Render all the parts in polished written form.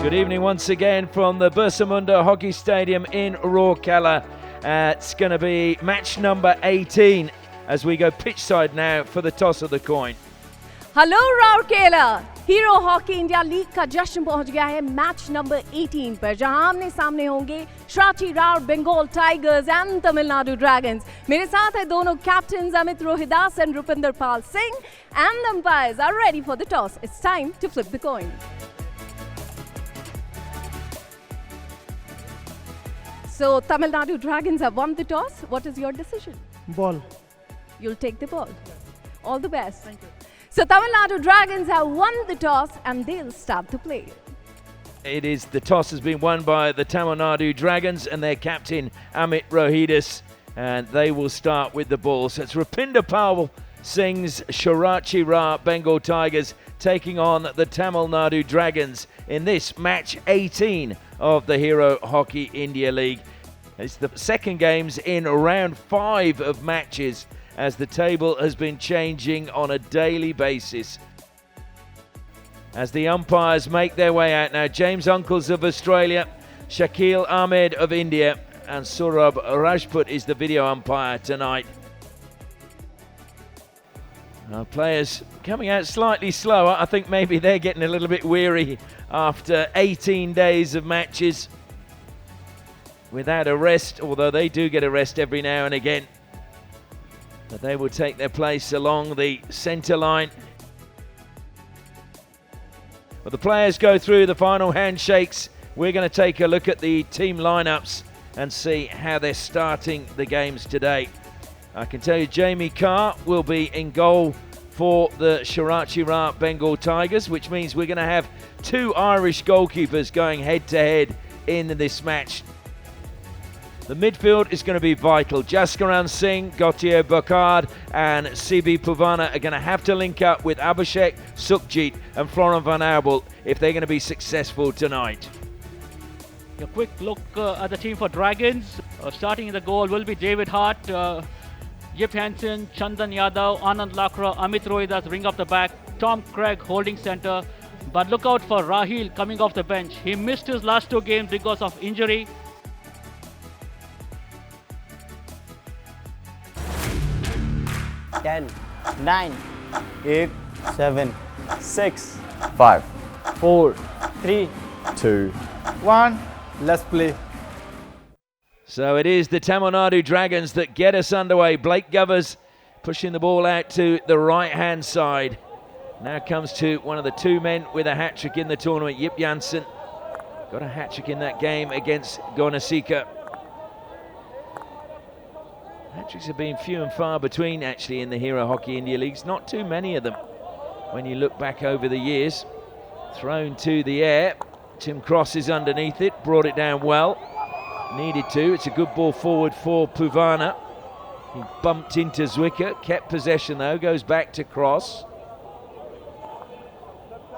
Good evening once again from the Bursa Hockey Stadium in Rourkela. It's going to be match number 18 as we go pitch side now for the toss of the coin. Hello Rourkela, hero hockey India league का जश्न पहुंच गया है match number 18 पर, जहां आमने सामने होंगे Shrachi Rarh Bengal Tigers and Tamil Nadu Dragons. मेरे साथ है दोनों captain Amit Rohidas and Rupinder Pal Singh, and the umpires are ready for the toss. It's time to flip the coin. So Tamil Nadu Dragons have won the toss. What is your decision? Ball. You'll take the ball. All the best. Thank you. So Tamil Nadu Dragons have won the toss and they'll start to play. The toss has been won by the Tamil Nadu Dragons and their captain Amit Rohidas, and they will start with the ball. So it's Rupinder Pal Singh's Shrachi Ra Bengal Tigers taking on the Tamil Nadu Dragons in this match 18 of the Hero Hockey India League. It's the second games in round 5 of matches, as the table has been changing on a daily basis. As the umpires make their way out now, James Uncles of Australia, Shakil Ahmed of India, and Surabh Rajput is the video umpire tonight. Our players coming out slightly slower. I think maybe they're getting a little bit weary after 18 days of matches without a rest, although they do get a rest every now and again. But they will take their place along the centre line. But the players go through the final handshakes. We're going to take a look at the team lineups and see how they're starting the games today. I can tell you Jamie Carr will be in goal for the Shrachi Ra Bengal Tigers, which means we're going to have 2 Irish goalkeepers going head-to-head in this match. The midfield is going to be vital. Jaskaran Singh, Gautier Bakard and CB Puvana are going to have to link up with Abhishek, Sukhjit and Florent Van Abel if they're going to be successful tonight. A quick look at the team for Dragons. Starting in the goal will be David Hart, Yip Hansen, Chandan Yadav, Anand Lakra, Amit Rohidas ring up the back, Tom Craig holding centre. But look out for Rahil coming off the bench. He missed his last 2 games because of injury. Ten, 9, 8, 7, 6, 5, 4, 3, 2, 1. Let's play. So it is the Tamil Nadu Dragons that get us underway. Blake Govers pushing the ball out to the right-hand side. Now comes to one of the 2 men with a hat-trick in the tournament, Yip Janssen. Got a hat-trick in that game against Gonasika. Hat-tricks have been few and far between actually in the Hero Hockey India Leagues. Not too many of them when you look back over the years. Thrown to the air. Tim Cross is underneath it, brought it down well. Needed to. It's a good ball forward for Puvana. He bumped into Zwicker, kept possession though, goes back to Cross.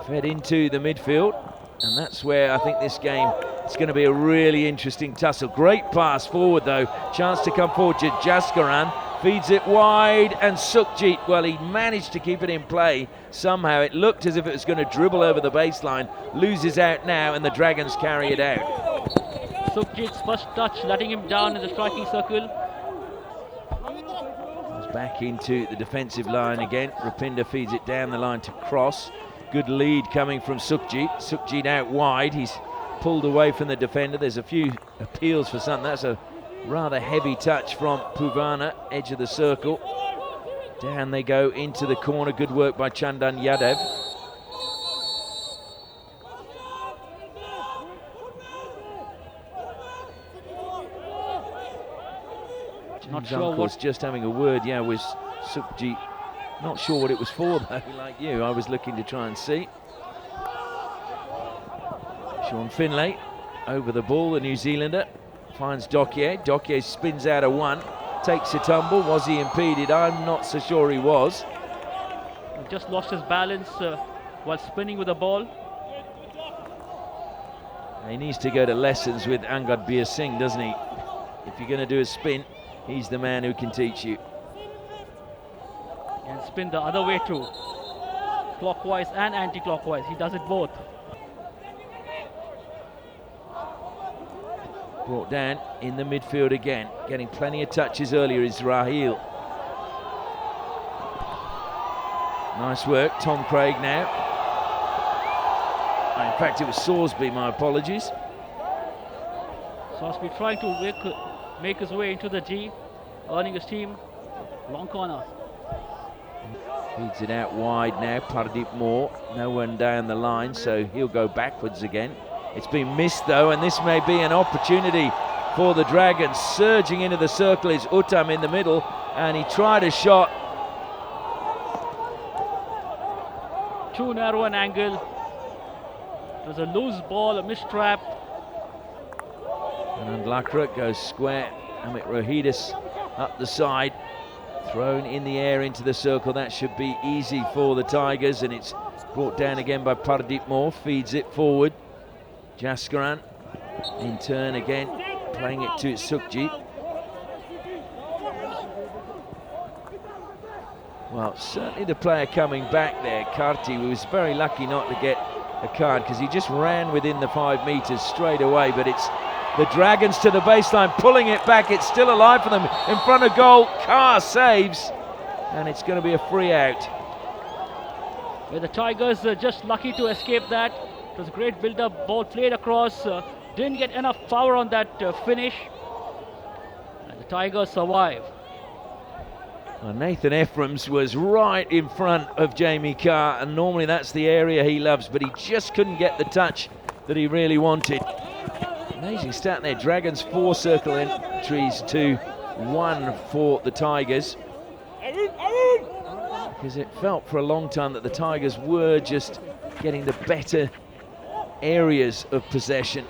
Fed into the midfield, and that's where I think this game is going to be a really interesting tussle. Great pass forward though, chance to come forward to Jaskaran, feeds it wide, and Sukhjit, well, he managed to keep it in play somehow. It looked as if it was going to dribble over the baseline, loses out now, and the Dragons carry it out. Sukhjit's first touch letting him down in the striking circle. He's back into the defensive line again. Rupinder feeds it down the line to Cross. Good lead coming from Sukhjit. Sukhjit out wide. He's pulled away from the defender. There's a few appeals for something. That's a rather heavy touch from Puvana, edge of the circle. Down they go into the corner. Good work by Chandan Yadav. Not sure what. Just having a word, with Sukhjit. Not sure what it was for though, like you. I was looking to try and see. Sean Finlay over the ball, the New Zealander. Finds Dokier. Dokier spins out a 1. Takes a tumble. Was he impeded? I'm not so sure he was. He just lost his balance while spinning with the ball. He needs to go to lessons with Angad Bir Singh, doesn't he? If you're going to do a spin, he's the man who can teach you. And spin the other way too. Clockwise and anti-clockwise. He does it both. Brought down in the midfield again. Getting plenty of touches earlier is Raheel. Nice work, Tom Craig now. In fact, it was Salisbury, my apologies. Salisbury trying to make his way into the G, earning his team. Long corner. Feeds it out wide now, Pardeep Moore. No one down the line, so he'll go backwards again. It's been missed though, and this may be an opportunity for the Dragons. Surging into the circle is Uttam in the middle, and he tried a shot. Too narrow an angle. It was a loose ball, a mistrap. And Lakra goes square. Amit Rohidis up the side. Thrown in the air into the circle. That should be easy for the Tigers, and it's brought down again by Pardeep Moore. Feeds it forward. Jaskaran in turn again, playing it to Sukhjit. Well, certainly the player coming back there, Karti, was very lucky not to get a card because he just ran within the 5 meters straight away. But it's the Dragons to the baseline, pulling it back. It's still alive for them in front of goal. Carr saves, and it's going to be a free out. Where the Tigers are just lucky to escape that. It was a great build-up, ball played across, didn't get enough power on that finish, and the Tigers survive. Well, Nathan Ephraim's was right in front of Jamie Carr, and normally that's the area he loves, but he just couldn't get the touch that he really wanted. Amazing stat there, Dragons 4 circle entries to 1 for the Tigers. Because it felt for a long time that the Tigers were just getting the better areas of possession.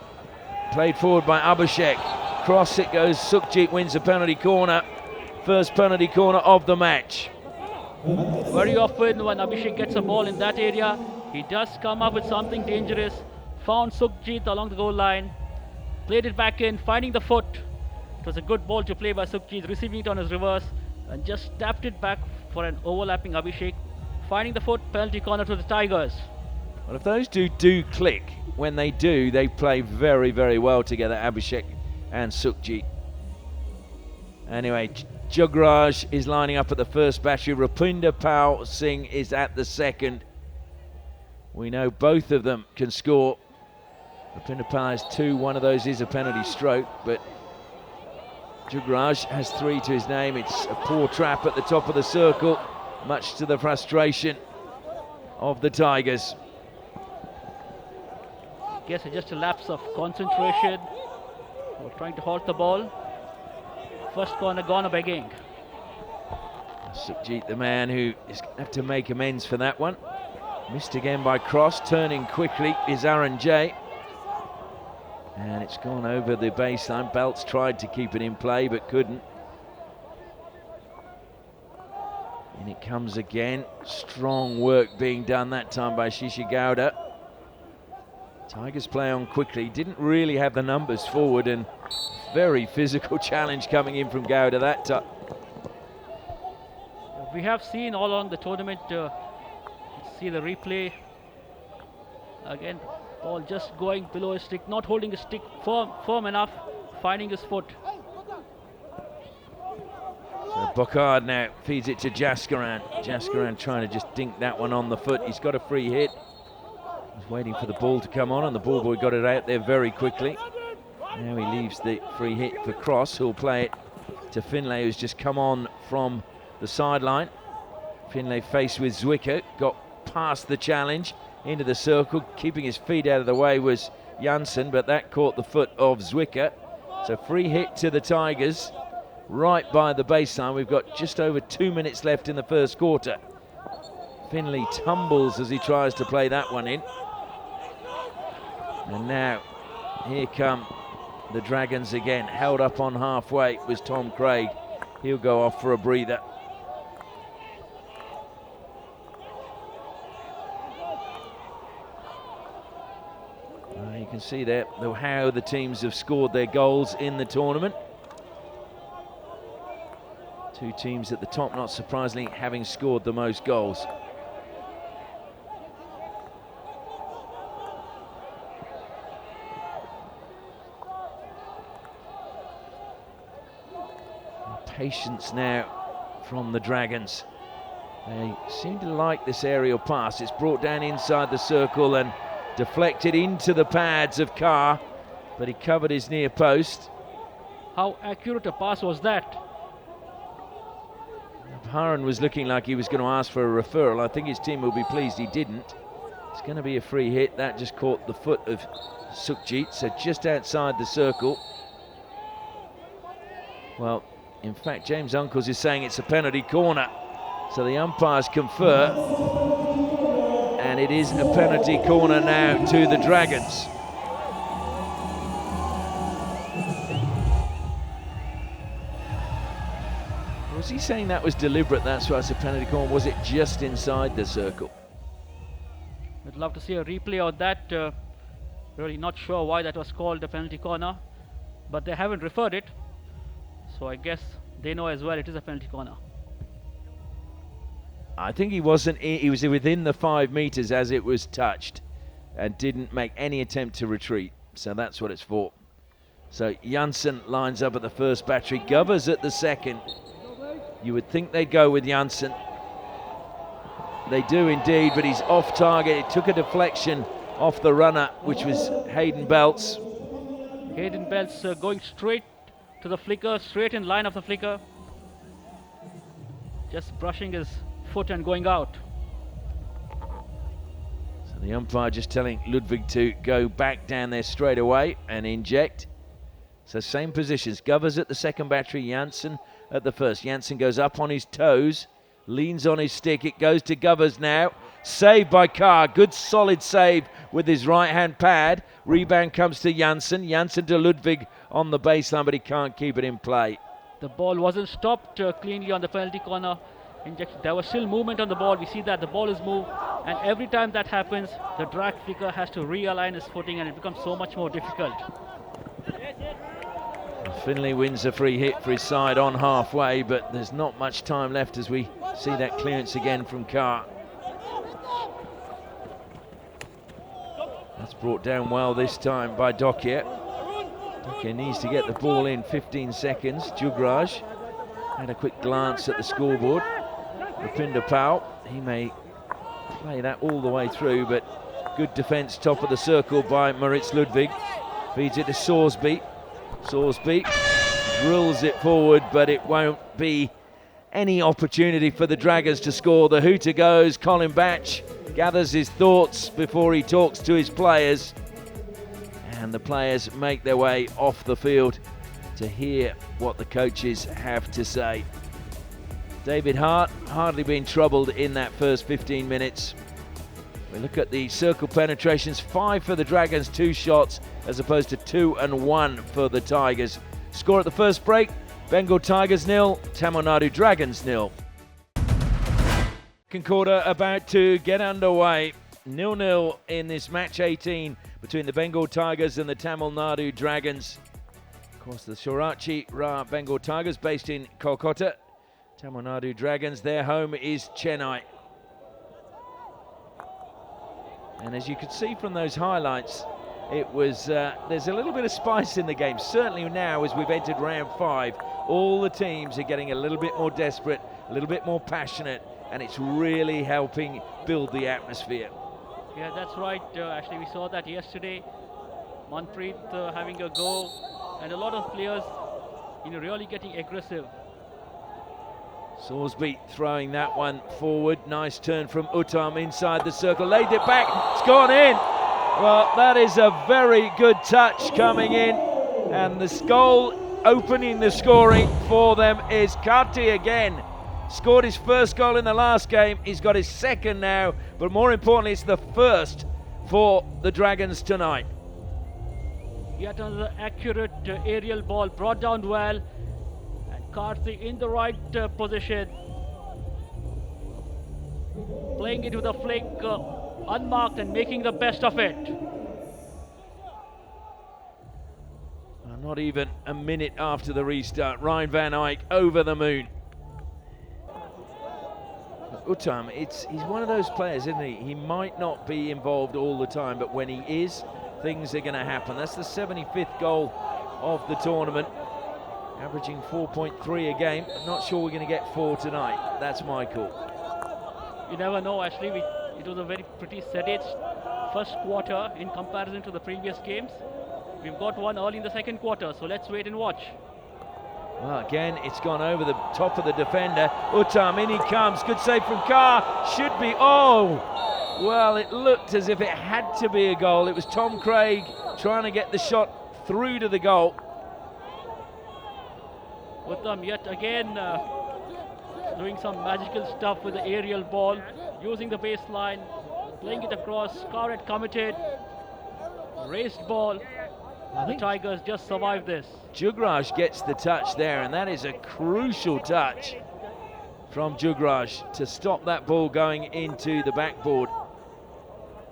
Played forward by Abhishek. Cross it goes. Sukhjit wins the penalty corner. First penalty corner of the match. Very often when Abhishek gets a ball in that area, he does come up with something dangerous. Found Sukhjit along the goal line. Played it back in, finding the foot. It was a good ball to play by Sukhjit, receiving it on his reverse and just tapped it back for an overlapping Abhishek. Finding the foot, penalty corner to the Tigers. Well, if those do click, when they do, they play very, very well together, Abhishek and Sukhjit. Anyway, Jugraj is lining up at the first battery. Rupinder Pal Singh is at the second. We know both of them can score. Rupinder Pal has 2, one of those is a penalty stroke, but Jugraj has 3 to his name. It's a poor trap at the top of the circle, much to the frustration of the Tigers. Guess it's just a lapse of concentration. We're trying to halt the ball. First corner gone a begging. Sukhjit, the man who is going to have to make amends for that one. Missed again by Cross. Turning quickly is Aaron J. And it's gone over the baseline. Belts tried to keep it in play but couldn't. And it comes again. Strong work being done that time by Shishi Gowda. Tigers play on quickly. Didn't really have the numbers forward, and very physical challenge coming in from Gowda that time. We have seen all along the tournament, see the replay. Again, ball just going below his stick, not holding his stick firm enough, finding his foot. So Bokard now feeds it to Jaskaran. Jaskaran trying to just dink that one on the foot. He's got a free hit. He's waiting for the ball to come on, and the ball boy got it out there very quickly. Now he leaves the free hit for Cross, who'll play it to Finlay, who's just come on from the sideline. Finlay faced with Zwicker, got past the challenge into the circle. Keeping his feet out of the way was Janssen, but that caught the foot of Zwicker. So free hit to the Tigers right by the baseline. We've got just over 2 minutes left in the first quarter. Finlay tumbles as he tries to play that one in. And now here come the Dragons again. Held up on halfway was Tom Craig. He'll go off for a breather. You can see there how the teams have scored their goals in the tournament. 2 teams at the top, not surprisingly, having scored the most goals. patience now from the Dragons. They seem to like this aerial pass. It's brought down inside the circle and deflected into the pads of Carr, but he covered his near post. How accurate a pass was that? Haran was looking like he was going to ask for a referral. I think his team will be pleased he didn't. It's going to be a free hit. That just caught the foot of Sukhjit, so just outside the circle. Well, in fact, James Uncles is saying it's a penalty corner. So the umpires confer, and it is a penalty corner now to the Dragons. Was he saying that was deliberate, that's why it's a penalty corner? Was it just inside the circle? I'd love to see a replay of that. Really not sure why that was called a penalty corner, but they haven't referred it, so I guess they know as well it is a penalty corner. I think he was within the 5 meters as it was touched and didn't make any attempt to retreat, so that's what it's for. So Janssen lines up at the first battery, Govers at the second. You would think they'd go with Janssen. They do indeed, but he's off target. It took a deflection off the runner, which was Hayden Belts. Hayden Belts going straight to the flicker, straight in line of the flicker. Just brushing his foot and going out. So the umpire just telling Ludwig to go back down there straight away and inject. So same positions, Govers at the second battery, Janssen at the first. Janssen goes up on his toes, leans on his stick, it goes to Govers now. Saved by Carr, good solid save with his right hand pad. Rebound comes to Janssen, Janssen to Ludwig on the baseline, but he can't keep it in play. The ball wasn't stopped cleanly on the penalty corner injection. There was still movement on the ball. We see that the ball is moved, and every time that happens, the drag flicker has to realign his footing, and it becomes so much more difficult. Finley wins a free hit for his side on halfway, but there's not much time left as we see that clearance again from Carr. That's brought down well this time by Dokye. Dokye needs to get the ball in 15 seconds. Jugraj had a quick glance at the scoreboard. Rupinder Pal, he may play that all the way through, but good defence top of the circle by Moritz Ludwig. Feeds it to Sorsby. Sorsby drills it forward, but it won't be any opportunity for the Dragons to score. The hooter goes. Colin Batch gathers his thoughts before he talks to his players, and the players make their way off the field to hear what the coaches have to say. David Hart hardly been troubled in that first 15 minutes. We look at the circle penetrations, 5 for the Dragons, 2 shots, as opposed to 2 and 1 for the Tigers. Score at the first break, Bengal Tigers 0, Tamil Nadu Dragons 0. Second quarter about to get underway. 0-0 in this match 18 between the Bengal Tigers and the Tamil Nadu Dragons. Of course, the Shrachi Bengal Tigers based in Kolkata. Tamil Nadu Dragons, their home is Chennai. And as you could see from those highlights, it was there's a little bit of spice in the game. Certainly now, as we've entered round 5, all the teams are getting a little bit more desperate, a little bit more passionate, and it's really helping build the atmosphere. Yeah, that's right. Actually, we saw that yesterday. Manpreet having a go, and a lot of players, really getting aggressive. Sorsby throwing that one forward. Nice turn from Uttam inside the circle. Laid it back. It's gone in. Well, that is a very good touch coming in. And the goal opening the scoring for them is Karti again. Scored his first goal in the last game. He's got his second now. But more importantly, it's the first for the Dragons tonight. Yet another accurate aerial ball brought down well. Karthi in the right position, playing it with a flick, unmarked, and making the best of it. Not even a minute after the restart, Ryan van Eyck over the moon. Uttam, he's one of those players, isn't he? He might not be involved all the time, but when he is, things are going to happen. That's the 75th goal of the tournament. averaging 4.3 a game. I'm not sure we're going to get 4 tonight. That's my call. You never know, actually. It was a very pretty sedate first quarter in comparison to the previous games. We've got one early in the second quarter, so let's wait and watch. Well, again, it's gone over the top of the defender. Uttam, in he comes. Good save from Carr. Should be. Oh! Well, it looked as if it had to be a goal. It was Tom Craig trying to get the shot through to the goal. Uttam yet again doing some magical stuff with the aerial ball, using the baseline, playing it across. Carr had committed. Raised ball. The Tigers just survived this. Jugraj gets the touch there, and that is a crucial touch from Jugraj to stop that ball going into the backboard.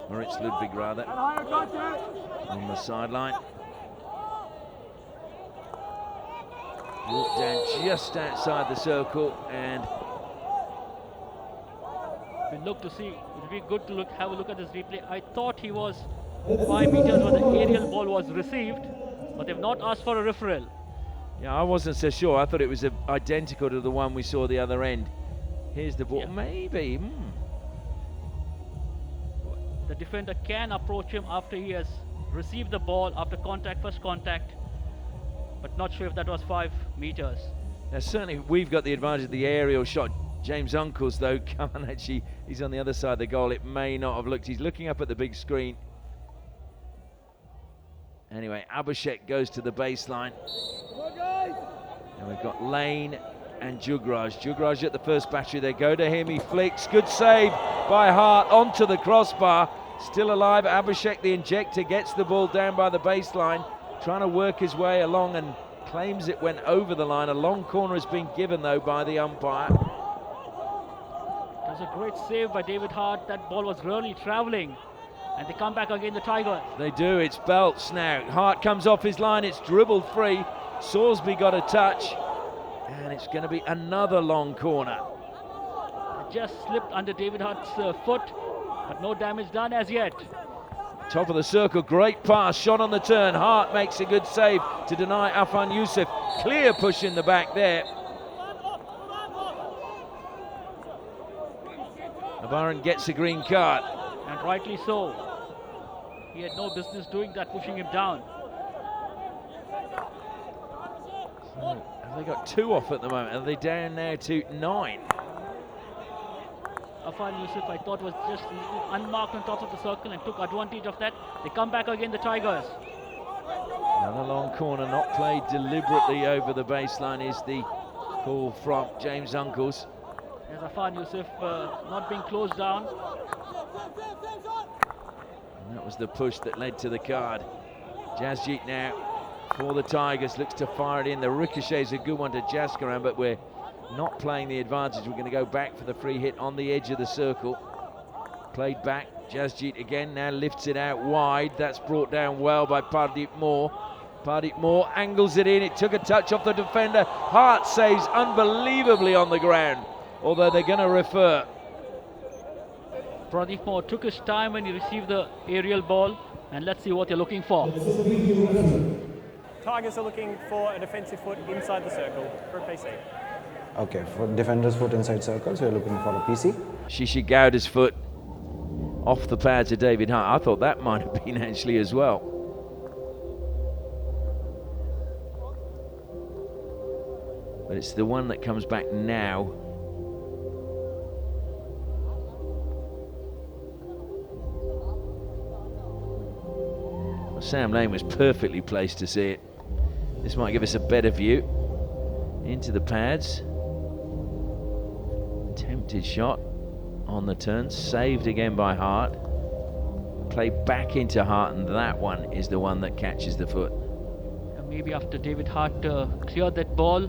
Or it's Ludwig rather, on the sideline. Walked down just outside the circle, and We look to see, it would be good to have a look at this replay. I thought he was 5 meters when the aerial ball was received, but they've not asked for a referral. yeah, I wasn't so sure. I thought it was identical to the one we saw the other end. Here's the ball, Yeah. maybe. The defender can approach him after he has received the ball, after contact, first contact, but not sure if that was 5 meters. Now, certainly we've got the advantage of the aerial shot. James Uncles, though, can't actually, he's on the other side of the goal. It may not have looked. He's looking up at the big screen. Anyway, Abhishek goes to the baseline. And we've got Lane and Jugraj. Jugraj at the first battery. They go to him. He flicks. Good save by Hart onto the crossbar. Still alive. Abhishek, the injector, gets the ball down by the baseline. Trying to work his way along and claims it went over the line. A long corner has been given, though, by the umpire. It was a great save by David Hart. That ball was really travelling. And they come back again, the Tigers. They do. It's belts now. Hart comes off his line. It's dribbled free. Salisbury got a touch. And it's going to be another long corner. It just slipped under David Hart's foot, but no damage done as yet. Top of the circle, great pass, shot on the turn. Hart makes a good save to deny Afan Youssef. Clear push in the back there. Abaran gets a green card. And rightly so. He had no business doing that, pushing him down. So, have they got 2 off at the moment? Are they down now to 9? Afan Youssef, I thought, was just unmarked on top of the circle and took advantage of that. They come back again, the Tigers. Another long corner, not played deliberately over the baseline, is the call from James Uncles. There's Afan Youssef not being closed down. And that was the push that led to the card. Jasjeet now for the Tigers, looks to fire it in. The ricochet is a good one to Jaskaran, but we're not playing the advantage. We're going to go back for the free hit on the edge of the circle. Played back. Jasjeet again now lifts it out wide. That's brought down well by Pardeep Moore. Pardeep Moore angles it in. It took a touch off the defender. Hart saves unbelievably on the ground, although they're going to refer. Pradeep Moore took his time when he received the aerial ball, and let's see what they're looking for. Tigers are looking for a defensive foot inside the circle for a PC. Okay, for defender's foot inside circles, we're looking for a PC. Shishi Gowda's foot off the pads of David Hart. I thought that might have been actually as well. But it's the one that comes back now. Well, Sam Lane was perfectly placed to see it. This might give us a better view into the pads. Attempted shot on the turn, saved again by Hart. Play back into Hart, and that one is the one that catches the foot. Maybe after David Hart cleared that ball.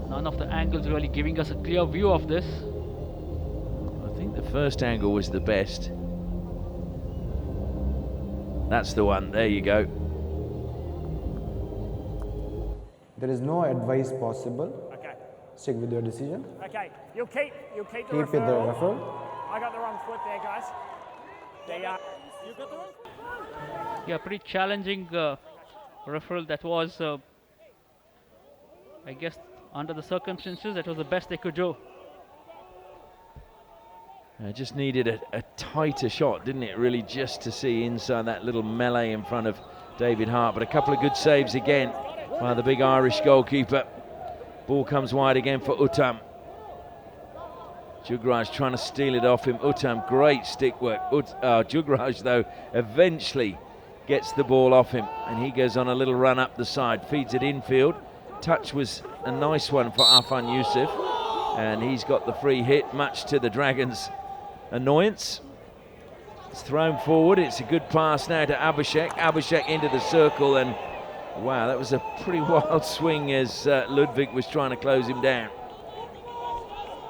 None of the angles really giving us a clear view of this. I think the first angle was the best. That's the one, there you go. There is no advice possible. Okay. Stick with your decision. Okay. You'll keep the Keep with the referral. referral. I got the wrong foot there, guys. Yeah, pretty challenging referral that was. I guess under the circumstances, that was the best they could do. Just needed a tighter shot, didn't it, really, just to see inside that little melee in front of David Hart. But a couple of good saves again by the big Irish goalkeeper. Ball comes wide again for Uttam. Jugraj trying to steal it off him. Uttam, great stick work. Jugraj, though, eventually gets the ball off him, and he goes on a little run up the side, feeds it infield. Touch was a nice one for Afan Yusuf, and he's got the free hit, much to the Dragons' annoyance. It's thrown forward. It's a good pass now to Abhishek. Abhishek into the circle, and wow, that was a pretty wild swing as Ludwig was trying to close him down.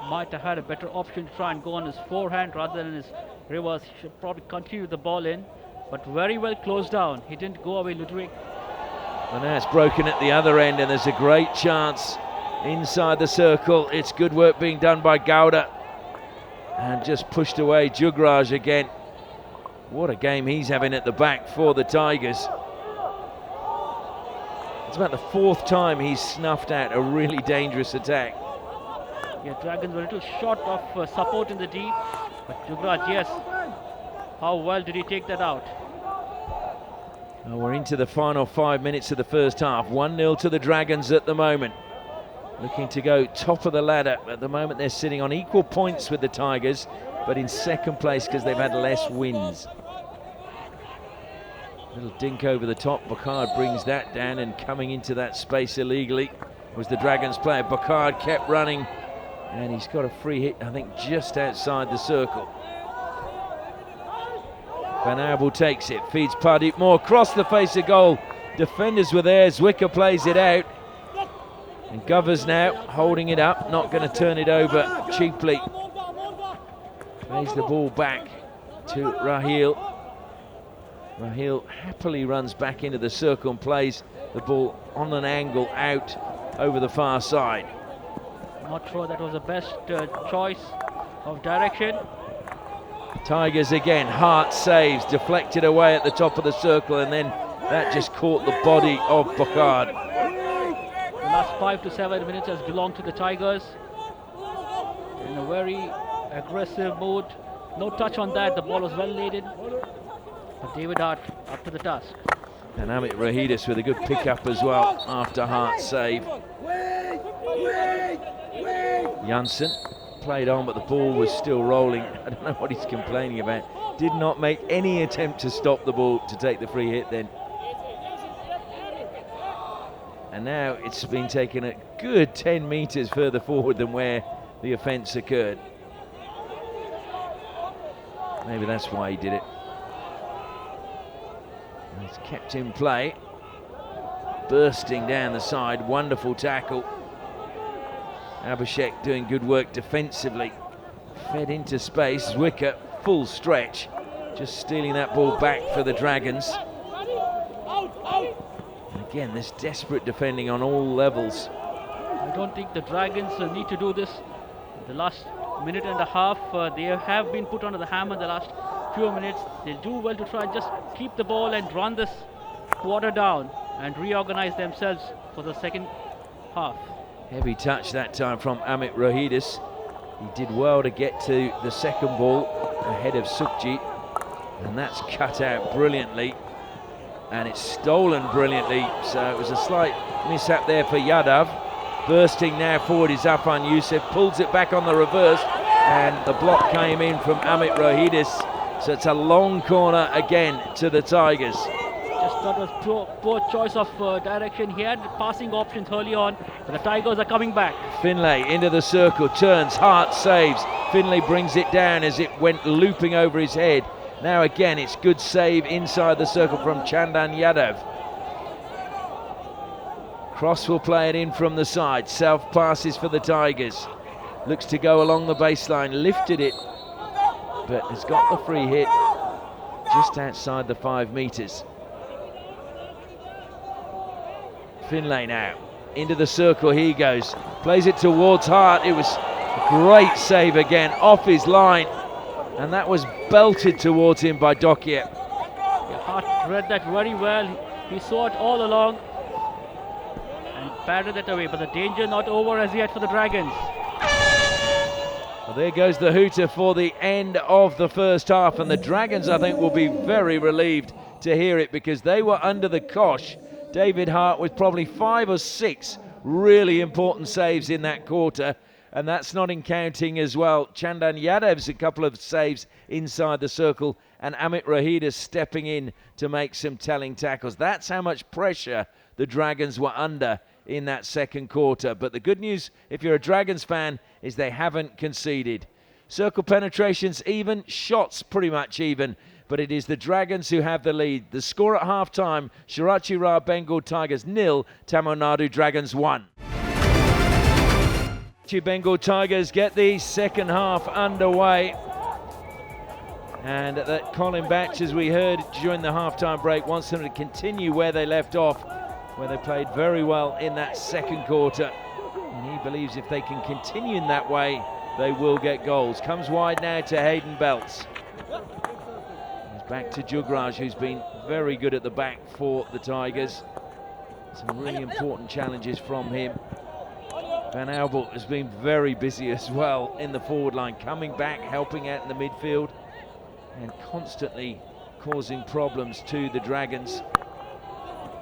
Might have had a better option to try and go on his forehand rather than his reverse. He should probably continue the ball in, but very well closed down. He didn't go away, Ludwig. And now it's broken at the other end, and there's a great chance inside the circle. It's good work being done by Gowda, and just pushed away Jugraj again. What a game he's having at the back for the Tigers. It's about the fourth time he's snuffed out a really dangerous attack. Yeah, Dragons were a little short of support in the deep, but Jugraj, yes, how well did he take that out? Well, we're into the final 5 minutes of the first half. 1-0 to the Dragons at the moment. Looking to go top of the ladder. At the moment they're sitting on equal points with the Tigers, but in second place because they've had less wins. Little dink over the top. Bakard brings that down, and coming into that space illegally was the Dragons player. Bakard kept running, and he's got a free hit, I think, just outside the circle. Van Abel takes it, feeds Pardeep Moore across the face of goal. Defenders were there. Zwicker plays it out, and Govers now holding it up, not going to turn it over cheaply. Plays the ball back to Raheel. Raheel happily runs back into the circle and plays the ball on an angle out over the far side. Not sure that was the best choice of direction. Tigers again, Hart saves, deflected away at the top of the circle, and then that just caught the body of Bakard. The last 5 to 7 minutes has belonged to the Tigers. In a very aggressive mood. No touch on that, the ball was well laden. But David Hart up to the task. And Amit Rohidis with a good pickup as well after Hart's save. Janssen played on, but the ball was still rolling. I don't know what he's complaining about. Did not make any attempt to stop the ball to take the free hit then. And now it's been taken a good 10 metres further forward than where the offence occurred. Maybe that's why he did it. He's kept in play. Bursting down the side, wonderful tackle. Abhishek doing good work defensively. Fed into space, Zwicker full stretch. Just stealing that ball back for the Dragons. And again, this desperate defending on all levels. I don't think the Dragons need to do this. The last minute and a half, they have been put under the hammer the last few minutes. They'll do well to try and just keep the ball and run this quarter down and reorganize themselves for the second half. Heavy touch that time from Amit Rohidis. He did well to get to the second ball ahead of Sukhjit, and that's cut out brilliantly, and it's stolen brilliantly, so it was a slight mishap there for Yadav. Bursting now forward is Afan Yusuf, pulls it back on the reverse, and the block came in from Amit Rohidis, so it's a long corner again to the Tigers. Just thought it was poor choice of direction. He had passing options early on, but the Tigers are coming back. Finlay into the circle, turns, Hart saves. Finlay brings it down as it went looping over his head. Now again, it's good save inside the circle from Chandan Yadav. Cross will play it in from the side. Self passes for the Tigers. Looks to go along the baseline, lifted it, but has got the free hit just outside the 5 metres. Finlay now into the circle, he goes, plays it towards Hart. It was a great save again off his line, and that was belted towards him by Dokia. Hart read that very well. He saw it all along and batted it away. But the danger not over as yet for the Dragons. Well, there goes the hooter for the end of the first half, and the Dragons, I think, will be very relieved to hear it, because they were under the cosh. David Hart with probably 5 or 6 really important saves in that quarter, and that's not in counting as well Chandan Yadav's a couple of saves inside the circle, and Amit Rohida stepping in to make some telling tackles. That's how much pressure the Dragons were under in that second quarter. But the good news, if you're a Dragons fan, is they haven't conceded. Circle penetrations even, shots pretty much even, but it is the Dragons who have the lead. The score at half-time, Shrachi Ra Bengal Tigers 0, Tamil Nadu Dragons 1. Bengal Tigers get the second half underway. And that Colin Batch, as we heard during the half-time break, wants them to continue where they left off, where they played very well in that second quarter. And he believes if they can continue in that way, they will get goals. Comes wide now to Hayden Belts. He's back to Jugraj, who's been very good at the back for the Tigers. Some really important challenges from him. Van Albert has been very busy as well in the forward line, coming back, helping out in the midfield, and constantly causing problems to the Dragons.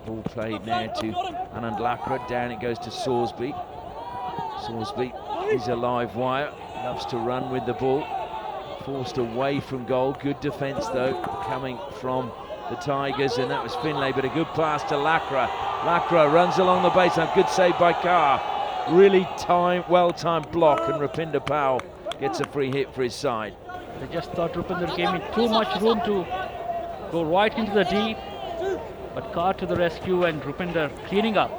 Ball played now to Anand Lakra. Down it goes to Sorsby. Sorsby is a live wire, loves to run with the ball. Forced away from goal. Good defence though, coming from the Tigers, and that was Finlay, but a good pass to Lakra. Lakra runs along the baseline. Good save by Carr. Really well-timed block, and Rupinder Powell gets a free hit for his side. They just thought Rupinder gave him too much room to go right into the deep, but Carr to the rescue and Rupinder cleaning up.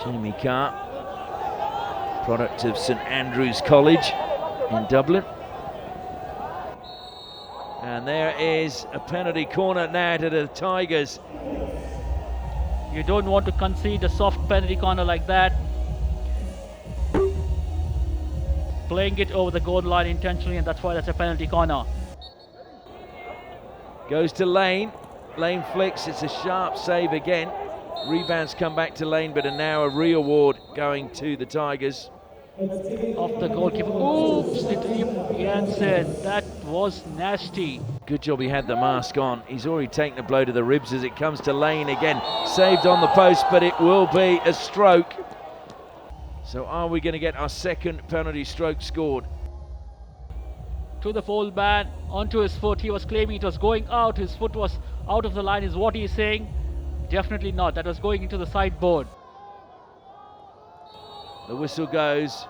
Jamie Carr, product of St Andrew's College in Dublin. And there is a penalty corner now to the Tigers. You don't want to concede a soft penalty corner like that. Playing it over the goal line intentionally, and that's why that's a penalty corner. Goes to Lane. Lane flicks. It's a sharp save again. Rebounds come back to Lane, but are now a re-award going to the Tigers. Off the goalkeeper. Oops! Jansen. That was nasty. Good job he had the mask on. He's already taken a blow to the ribs as it comes to Lane again. Saved on the post, but it will be a stroke. So are we going to get our second penalty stroke scored? To the fullback, onto his foot. He was claiming it was going out. His foot was out of the line is what he's saying. Definitely not. That was going into the sideboard. The whistle goes.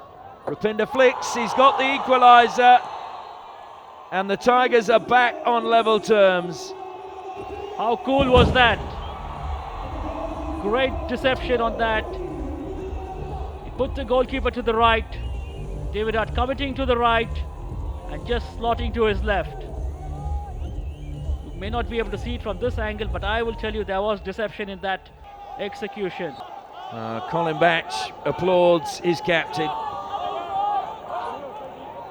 Rupinder flicks. He's got the equalizer. And the Tigers are back on level terms. How cool was that? Great deception on that. He put the goalkeeper to the right. David Hart committing to the right and just slotting to his left. You may not be able to see it from this angle, but I will tell you there was deception in that execution. Colin Batch applauds his captain.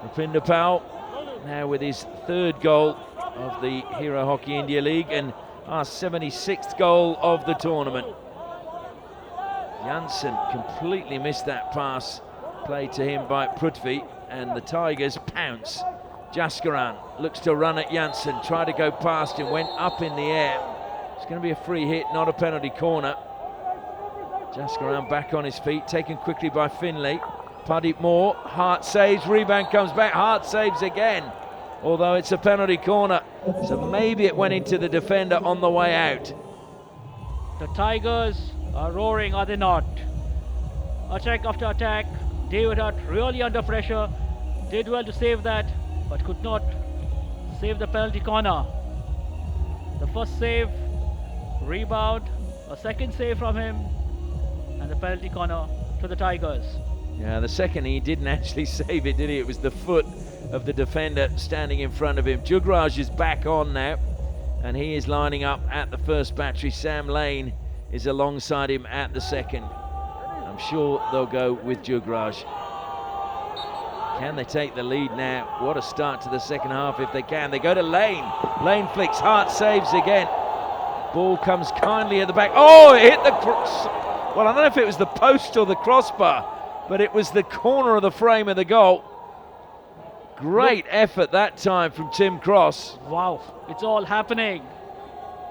Rupinder Powell now with his third goal of the Hero Hockey India League and our 76th goal of the tournament. Jansen completely missed that pass played to him by Prithvi, and the Tigers pounce. Jaskaran looks to run at Jansen, tried to go past him, went up in the air. It's going to be a free hit, not a penalty corner. Jaskaran back on his feet, taken quickly by Finlay. Pradeep Moore, Hart saves, rebound comes back, Hart saves again, although it's a penalty corner, so maybe it went into the defender on the way out. The Tigers are roaring, are they not? Attack after attack. David Hart really under pressure, did well to save that, but could not save the penalty corner. The first save, rebound, a second save from him, and the penalty corner to the Tigers. Yeah, the second he didn't actually save it, did he? It was the foot of the defender standing in front of him. Jugraj is back on now, and he is lining up at the first battery. Sam Lane is alongside him at the second. I'm sure they'll go with Jugraj. Can they take the lead now? What a start to the second half if they can. They go to Lane. Lane flicks, Hart saves again. Ball comes kindly at the back. Oh, it hit the cross. Well, I don't know if it was the post or the crossbar, but it was the corner of the frame of the goal. Great effort that time from Tim Cross. Wow, it's all happening.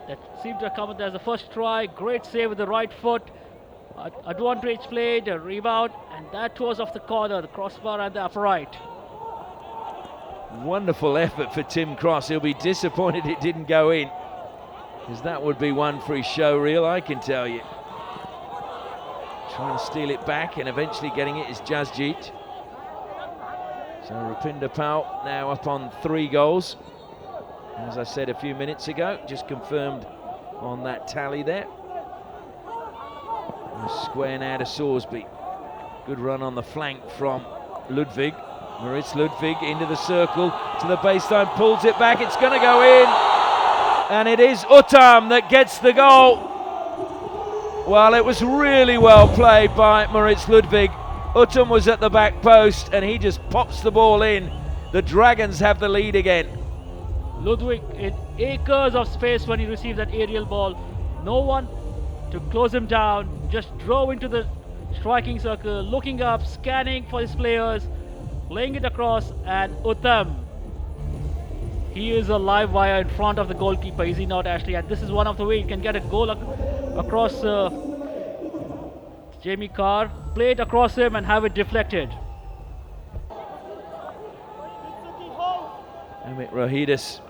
That seemed to come as the first try. Great save with the right foot. Advantage played, a rebound, and that was off the corner, the crossbar and the upright. Wonderful effort for Tim Cross. He'll be disappointed it didn't go in, because that would be one for his show reel, I can tell you. Trying to steal it back and eventually getting it is Jasjeet. So Rupinder Pal now up on 3 goals. As I said a few minutes ago, just confirmed on that tally there. Square now to Sorsby. Good run on the flank from Ludwig. Moritz Ludwig into the circle, to the baseline, pulls it back, it's going to go in. And it is Uttam that gets the goal. Well, it was really well played by Moritz Ludwig. Uttam was at the back post and he just pops the ball in. The Dragons have the lead again. Ludwig in acres of space when he received that aerial ball. No one to close him down, just drove into the striking circle, looking up, scanning for his players, playing it across, and Uttam. He is a live wire in front of the goalkeeper, is he not, Ashley? And this is one of the ways he can get a goal across Jamie Carr, play it across him and have it deflected. Amit Rohidis,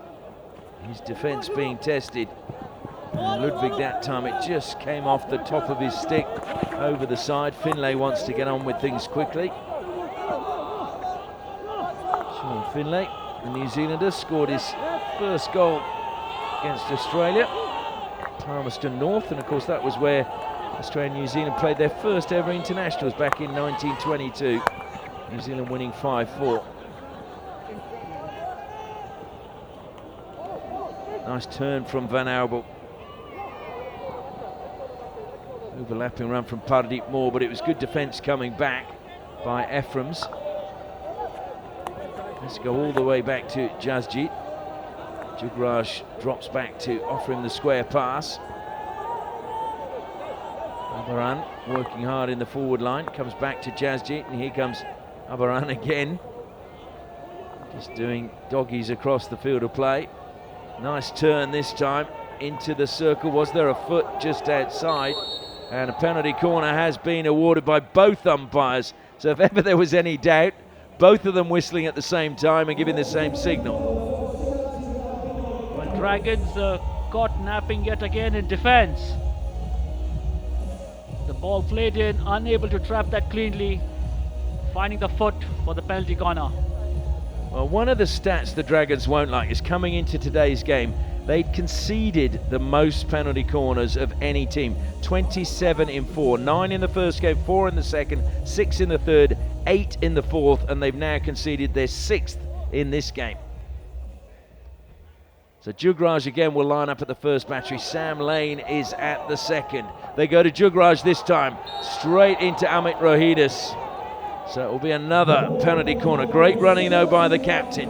his defence being tested. And Ludwig that time, it just came off the top of his stick over the side. Finlay wants to get on with things quickly. Sean Finlay, the New Zealander, scored his first goal against Australia. Palmerston North, and of course that was where Australia and New Zealand played their first ever internationals back in 1922. New Zealand winning 5-4. Nice turn from Van Albel. Overlapping run from Pardeep Moore, but it was good defence coming back by Ephraim's. Let's go all the way back to Jasjeet. Jugraj drops back to offer him the square pass. Abaran working hard in the forward line, comes back to Jasjeet, and here comes Abaran again. Just doing doggies across the field of play. Nice turn this time into the circle. Was there a foot just outside? And a penalty corner has been awarded by both umpires. So if ever there was any doubt, both of them whistling at the same time and giving the same signal. Well, Dragons caught napping yet again in defence. The ball played in, unable to trap that cleanly, finding the foot for the penalty corner. Well, one of the stats the Dragons won't like is coming into today's game, they'd conceded the most penalty corners of any team. 27 in 4, 9 in the first game, 4 in the second, 6 in the third, 8 in the fourth, and they've now conceded their 6th in this game. So Jugraj again will line up at the first battery. Sam Lane is at the second. They go to Jugraj this time, straight into Amit Rohidis. So it will be another penalty corner. Great running though by the captain.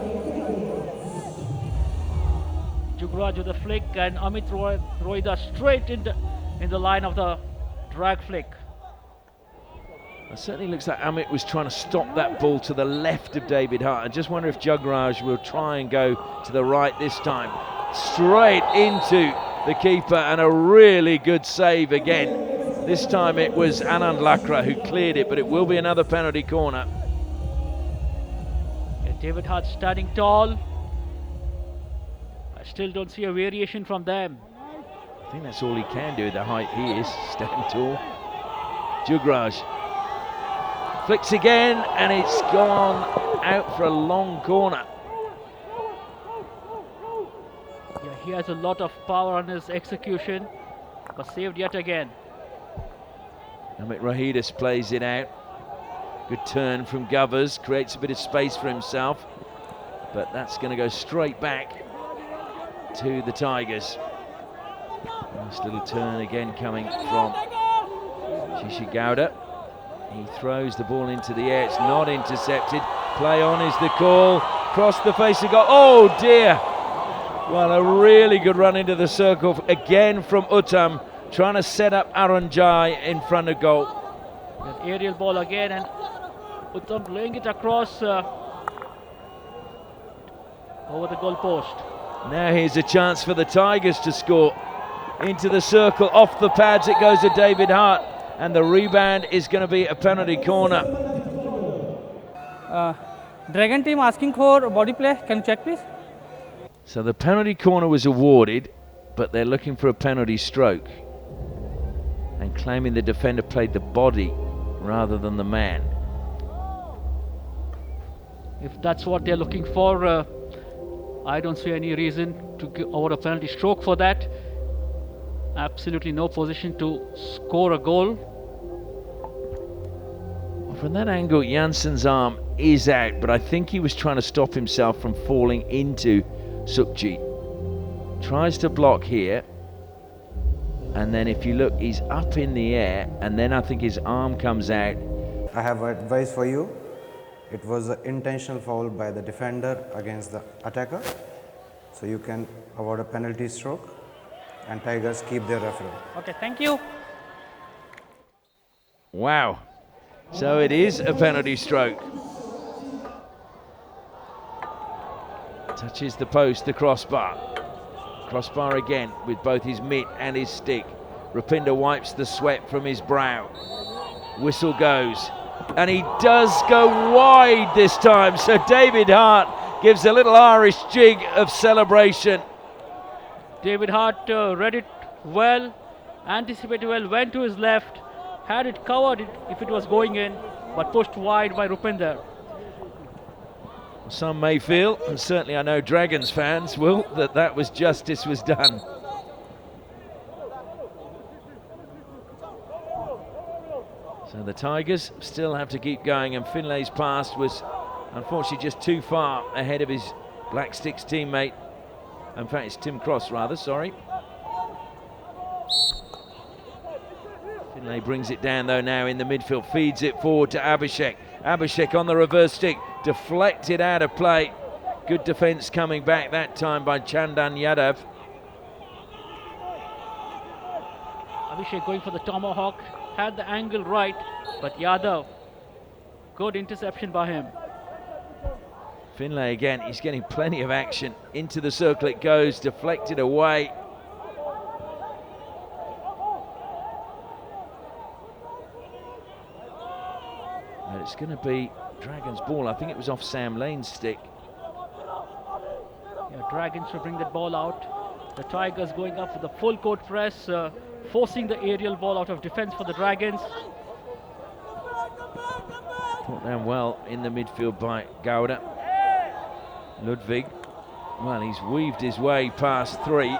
Jugraj with a flick and Amit Rohidis straight in the line of the drag flick. It certainly looks like Amit was trying to stop that ball to the left of David Hart. I just wonder if Jugraj will try and go to the right this time. Straight into the keeper and a really good save again. This time it was Anand Lakra who cleared it, but it will be another penalty corner. Yeah, David Hart standing tall. I still don't see a variation from them. I think that's all he can do, the height he is, stand tall. Jugraj flicks again, and it's gone out for a long corner. Yeah, he has a lot of power on his execution, but saved yet again. Amit Rohidis plays it out. Good turn from Govers, creates a bit of space for himself, but that's going to go straight back to the Tigers. Nice little turn again coming from Shishi Gowda. He throws the ball into the air, it's not intercepted. Play on is the call. Cross the face of goal. Oh dear! Well, a really good run into the circle again from Uttam, trying to set up Arunjai in front of goal. An aerial ball again, and Uttam laying it across over the goal post. Now here's a chance for the Tigers to score. Into the circle, off the pads it goes to David Hart, and the rebound is going to be a penalty corner. Dragon team asking for body play. Can you check, please? So the penalty corner was awarded, but they're looking for a penalty stroke and claiming the defender played the body rather than the man. If that's what they're looking for, I don't see any reason to award a penalty stroke for that. Absolutely no position to score a goal. Well, from that angle, Jansen's arm is out, but I think he was trying to stop himself from falling into Shrachi. Tries to block here, and then if you look, he's up in the air, and then I think his arm comes out. I have advice for you. It was an intentional foul by the defender against the attacker. So you can award a penalty stroke, and Tigers keep their referee. Okay, thank you. Wow. So it is a penalty stroke. Touches the post, the crossbar. Crossbar again with both his mitt and his stick. Rupinder wipes the sweat from his brow. Whistle goes. And he does go wide this time. So David Hart gives a little Irish jig of celebration. David Hart read it well, anticipated well, went to his left, had it covered if it was going in, but pushed wide by Rupinder. Some may feel, and certainly I know Dragons fans will, that was justice was done. So the Tigers still have to keep going, and Finlay's pass was unfortunately just too far ahead of his Black Sticks teammate. In fact, it's Tim Cross rather, sorry. Finlay brings it down though now in the midfield, feeds it forward to Abhishek. Abhishek on the reverse stick, deflected out of play. Good defence coming back that time by Chandan Yadav. Abhishek going for the tomahawk, had the angle right, but Yadav, good interception by him. Finlay again, he's getting plenty of action. Into the circle it goes, deflected away. But it's going to be Dragons' ball. I think it was off Sam Lane's stick. Yeah, Dragons will bring that ball out. The Tigers going up with the full court press, forcing the aerial ball out of defense for the Dragons. Put down well in the midfield by Gowda. Ludwig, well, he's weaved his way past three.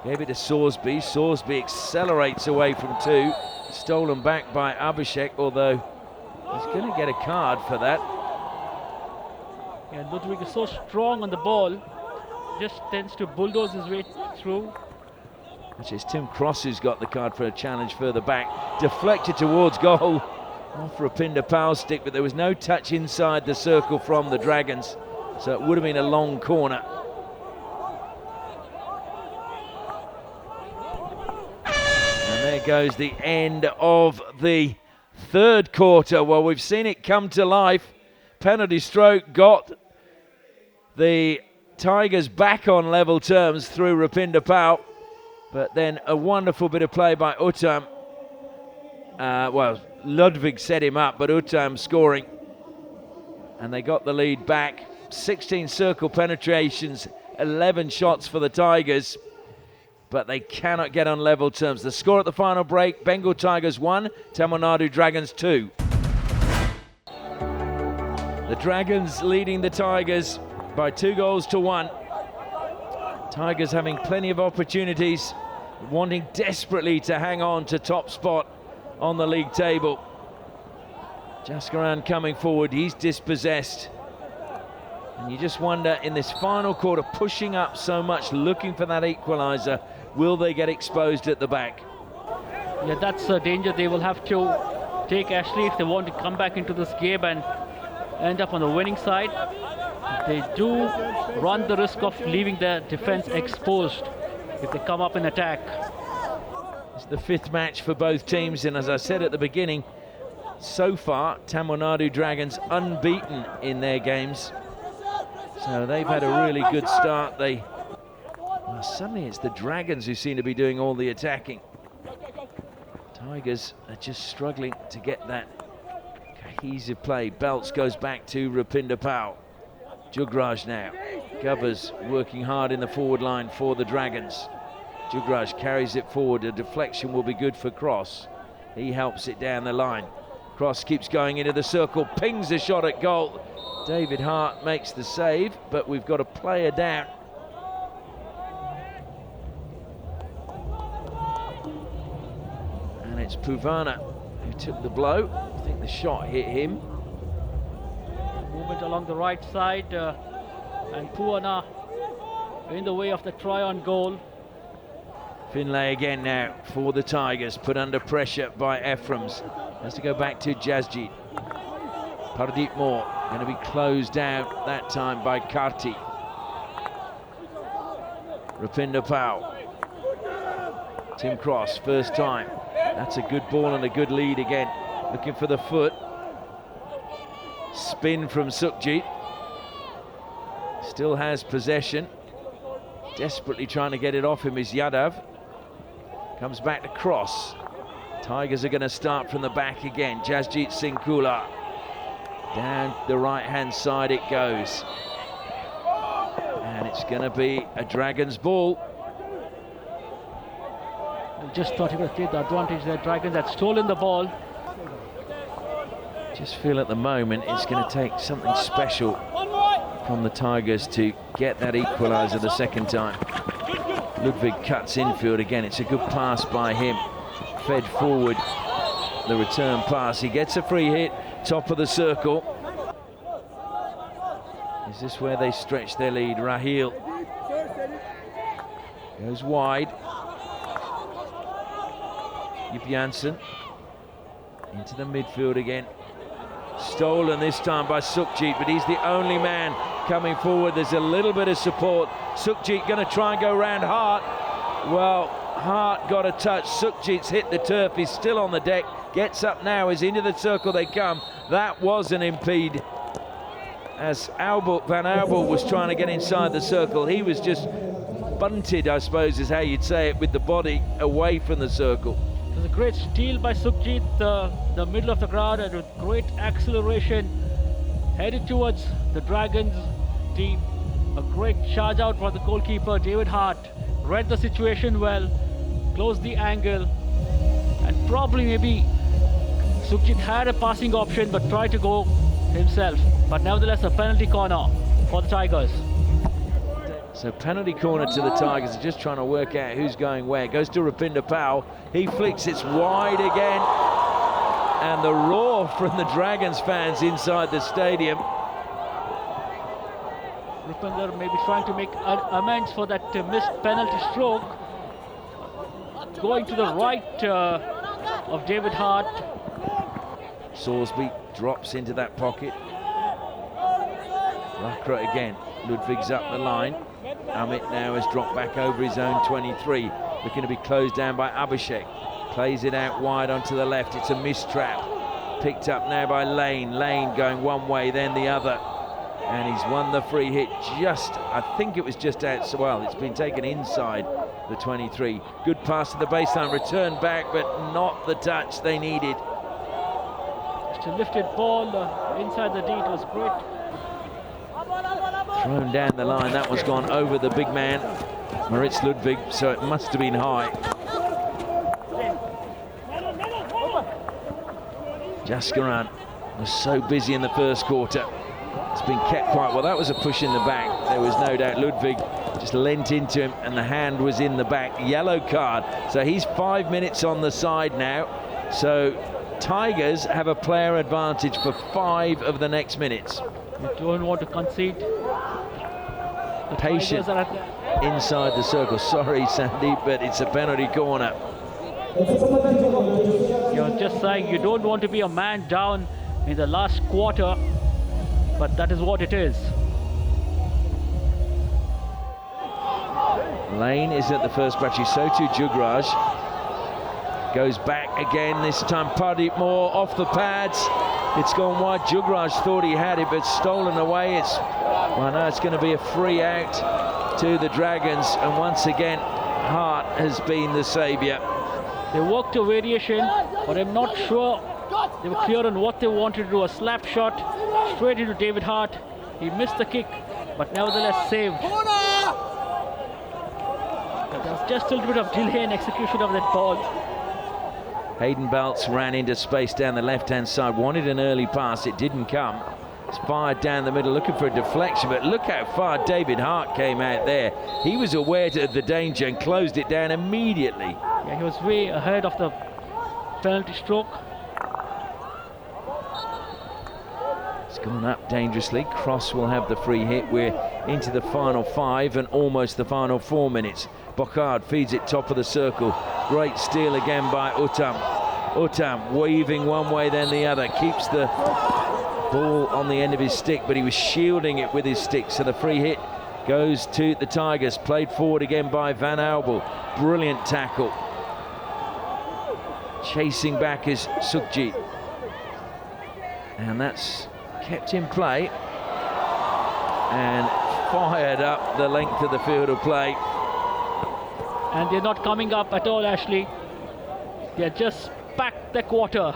Gave it to Sorsby. Sorsby accelerates away from two. Stolen back by Abhishek, although he's going to get a card for that. Yeah, Ludwig is so strong on the ball, just tends to bulldoze his way through. Which is Tim Cross who's got the card for a challenge further back. Deflected towards goal. Off Rupinder Powell's stick, but there was no touch inside the circle from the Dragons. So it would have been a long corner. And there goes the end of the third quarter. Well, we've seen it come to life. Penalty stroke got the Tigers back on level terms through Rupinder Powell. But then a wonderful bit of play by Uttam. Well, Ludwig set him up, but Uttam scoring. And they got the lead back. 16 circle penetrations, 11 shots for the Tigers, but they cannot get on level terms. The score at the final break, Bengal Tigers 1, Tamil Nadu Dragons 2. The Dragons leading the Tigers by 2-1. Tigers having plenty of opportunities, wanting desperately to hang on to top spot on the league table. Jaskaran coming forward, he's dispossessed. And you just wonder, in this final quarter, pushing up so much, looking for that equalizer, will they get exposed at the back? Yeah, that's a danger they will have to take, Ashley, if they want to come back into this game and end up on the winning side, they do run the risk of leaving their defense exposed if they come up in attack. It's the 5th match for both teams, and as I said at the beginning, so far Tamil Nadu Dragons unbeaten in their games. So they've had a really good start. Well, suddenly it's the Dragons who seem to be doing all the attacking. Tigers are just struggling to get that cohesive play. Belts goes back to Rupinder Pal. Jugraj now. Gubbers working hard in the forward line for the Dragons. Jugraj carries it forward. A deflection will be good for Cross. He helps it down the line. Cross keeps going into the circle, pings a shot at goal. David Hart makes the save, but we've got a player down. And it's Puvana who took the blow. I think the shot hit him. Movement along the right side, and Puvana in the way of the try on goal. Finlay again now for the Tigers, put under pressure by Ephraim's. Has to go back to Jasjit. Pardeep Moore going to be closed down that time by Karti. Rupinder Pal. Tim Cross, first time. That's a good ball and a good lead again. Looking for the foot. Spin from Sukhjit. Still has possession. Desperately trying to get it off him is Yadav. Comes back to Cross. Tigers are going to start from the back again. Jasjit Singh Kula. Down the right-hand side it goes. And it's going to be a Dragons ball. I just thought he would take the advantage. The Dragons had stolen the ball. Just feel at the moment it's going to take something special from the Tigers to get that equaliser the second time. Ludwig cuts infield again. It's a good pass by him. Fed forward, the return pass. He gets a free hit, top of the circle. Is this where they stretch their lead? Raheel goes wide. Yip Janssen into the midfield again. Stolen this time by Sukhjit, but he's the only man coming forward. There's a little bit of support. Sukhjit going to try and go round Hart. Well, Hart got a touch. Sukhjit's hit the turf. He's still on the deck. Gets up now. Is into the circle they come. That was an impede. As Van Albert was trying to get inside the circle, he was just bunted, I suppose is how you'd say it, with the body away from the circle. It was a great steal by Sukhjit, the middle of the ground, and with great acceleration headed towards the Dragons team. A great charge out for the goalkeeper, David Hart. Read the situation well, closed the angle, and probably maybe Sukhjit had a passing option but tried to go himself. But nevertheless, a penalty corner for the Tigers. So penalty corner to the Tigers. They're just trying to work out who's going where. Goes to Rupinder Pal. He flicks it wide again. And the roar from the Dragons fans inside the stadium. Rupinder may be trying to make amends for that missed penalty stroke. Going to the right of David Hart. Sorsby drops into that pocket. Lakra again. Ludwig's up the line. Amit now has dropped back over his own 23. Looking to be closed down by Abhishek. Plays it out wide onto the left. It's a mistrap. Picked up now by Lane. Lane going one way, then the other. And he's won the free hit just, I think it was just outside. Well, it's been taken inside the 23. Good pass to the baseline. Return back, but not the touch they needed. Just a lifted ball inside the D. It was great. Thrown down the line. That one's gone over the big man, Moritz Ludwig, so it must have been high. Jaskaran was so busy in the first quarter. It's been kept quite well. That was a push in the back. There was no doubt Ludwig just leant into him and the hand was in the back. Yellow card. So he's 5 minutes on the side now. So Tigers have a player advantage for 5 of the next minutes. You don't want to concede. The Patient inside the circle. Sorry, Sandeep, but it's a penalty corner. You're just saying you don't want to be a man down in the last quarter. but that is what it is. Lane is at the first battery, so too Jugraj. Goes back again, this time Pradeep more off the pads. It's gone wide. Jugraj thought he had it, but stolen away. Well, now it's going to be a free out to the Dragons, and once again, Hart has been the saviour. They worked a variation, but I'm not sure they were clear on what they wanted to do. A slap shot straight into David Hart. He missed the kick, but nevertheless saved. But there was just a little bit of delay in execution of that ball. Hayden Belts ran into space down the left-hand side, wanted an early pass, it didn't come. It's fired down the middle, looking for a deflection, but look how far David Hart came out there. He was aware of the danger and closed it down immediately. Yeah, he was way ahead of the penalty stroke. It's gone up dangerously. Cross will have the free hit. We're into the final 5 and almost the final 4 minutes. Bocard feeds it top of the circle. Great steal again by Uttam. Uttam waving one way then the other. Keeps the ball on the end of his stick, but he was shielding it with his stick. So the free hit goes to the Tigers. Played forward again by Van Albel. Brilliant tackle. Chasing back is Sukhjit. And that's kept in play. And fired up the length of the field of play. And they're not coming up at all, Ashley. They're just back the quarter.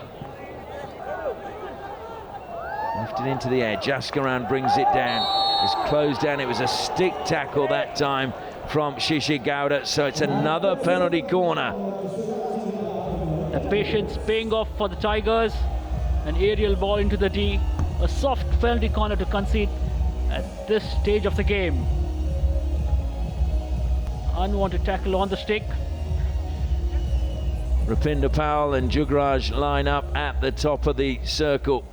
Lifted into the air. Jaskaran brings it down. It's closed down. It was a stick tackle that time from Shishir Gowda. So it's another penalty corner. The patience paying off for the Tigers. An aerial ball into the D. A soft penalty corner to concede at this stage of the game. Unwanted tackle on the stick. Rupinder Powell and Jugraj line up at the top of the circle.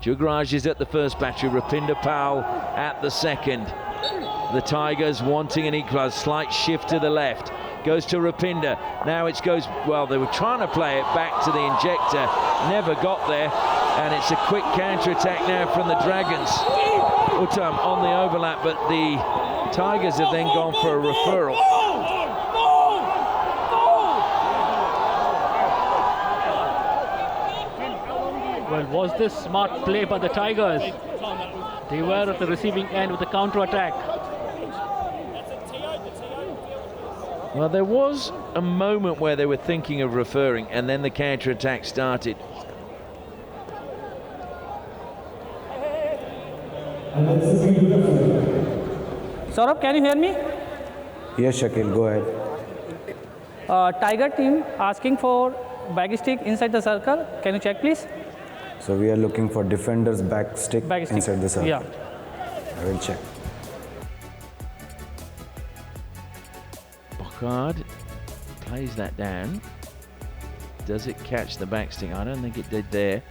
Jugraj is at the first battery, Rupinder Powell at the second. The Tigers wanting an equalizer, slight shift to the left. Goes to Rupinder. Now it goes, well, they were trying to play it back to the injector, never got there, and it's a quick counter-attack now from the Dragons. Uttam on the overlap, but the Tigers have then gone for a referral. Well, was this smart play by the Tigers? They were at the receiving end with the counter-attack. Well, there was a moment where they were thinking of referring, and then the counter-attack started. Saurabh, can you hear me? Yes, Shakil, go ahead. Tiger team asking for back stick inside the circle. Can you check, please? So we are looking for defender's back stick inside the circle. Yeah. I will check. Bocard plays that down. Does it catch the back stick? I don't think it did there.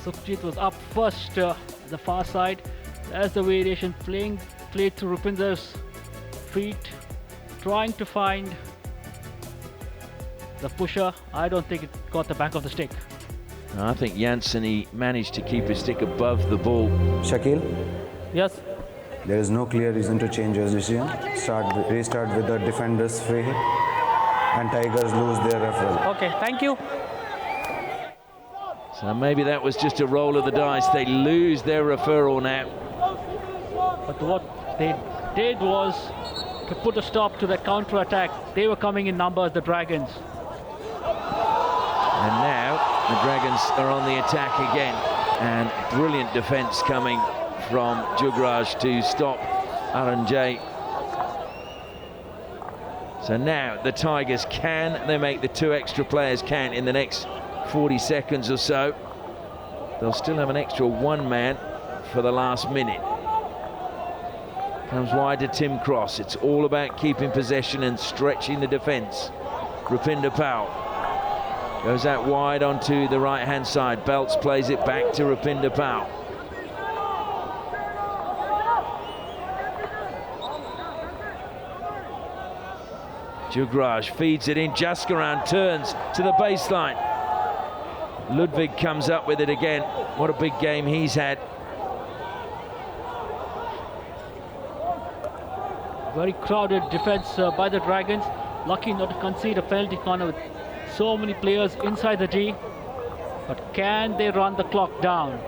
Sukhjit was up first the far side. There's the variation played through Rupinder's feet, trying to find the pusher. I don't think it got the back of the stick. I think Janssen, he managed to keep his stick above the ball. Shakil, Yes. there is no clear reason to change your decision. Restart with the defender's free hit, and Tigers lose their referral. Okay, thank you. So maybe that was just a roll of the dice. They lose their referral now. But what they did was to put a stop to the counter-attack. They were coming in numbers, the Dragons. And now the Dragons are on the attack again. And brilliant defence coming from Jugraj to stop Aranjay. So now the Tigers, can they make the 2 extra players count in the next 40 seconds or so? They'll still have an extra 1 man for the last minute. Comes wide to Tim Cross. It's all about keeping possession and stretching the defence. Rupinder Powell goes out wide onto the right-hand side. Belts plays it back to Rupinder Powell. Jugraj feeds it in. Jaskaran turns to the baseline. Ludwig comes up with it again. What a big game he's had. Very crowded defense by the Dragons. Lucky not to concede a penalty corner with so many players inside the D. But can they run the clock down?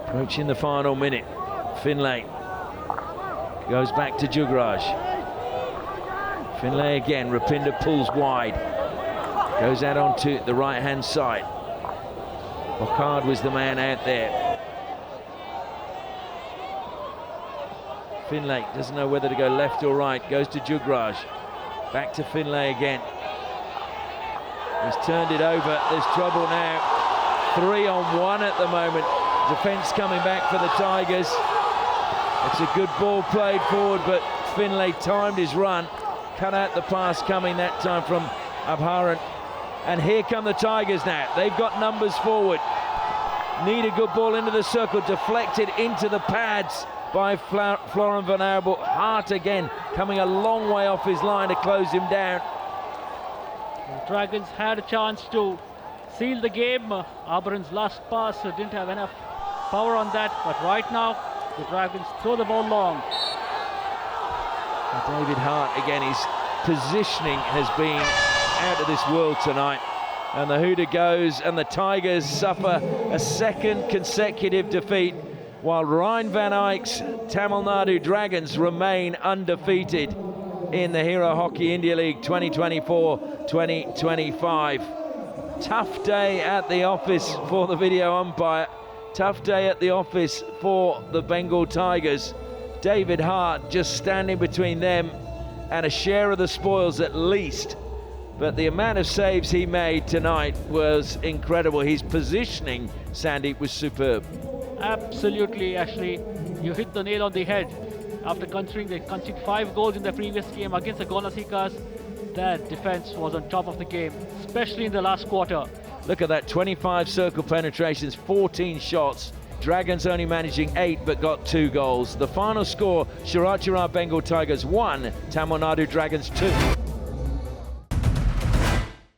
Approaching the final minute. Finlay goes back to Jugraj. Finlay again. Rapinda pulls wide. Goes out onto the right-hand side. Bocard was the man out there. Finlay doesn't know whether to go left or right. Goes to Jugraj. Back to Finlay again. He's turned it over. There's trouble now. 3-on-1 at the moment. Defence coming back for the Tigers. It's a good ball played forward, but Finlay timed his run. Cut out the pass coming that time from Abharan. And here come the Tigers now. They've got numbers forward. Need a good ball into the circle. Deflected into the pads by Florent Van Arabel. Hart again coming a long way off his line to close him down. The Dragons had a chance to seal the game. Abharan's last pass didn't have enough power on that, but right now the Dragons throw the ball long. And David Hart again, his positioning has been out of this world tonight. And the hooter goes, and the Tigers suffer a second consecutive defeat, while Ryan Van Eyck's Tamil Nadu Dragons remain undefeated in the Hero Hockey India League 2024-2025. Tough day at the office for the video umpire. Tough day at the office for the Bengal Tigers. David Hart just standing between them and a share of the spoils at least. But the amount of saves he made tonight was incredible. His positioning, Sandeep, was superb. Absolutely, Ashley. You hit the nail on the head. After considering they conceded 5 goals in the previous game against the Gonasikas, their defense was on top of the game, especially in the last quarter. Look at that, 25 circle penetrations, 14 shots. Dragons only managing 8 but got 2 goals. The final score, Shrachi Bengal Tigers 1, Tamil Nadu Dragons 2.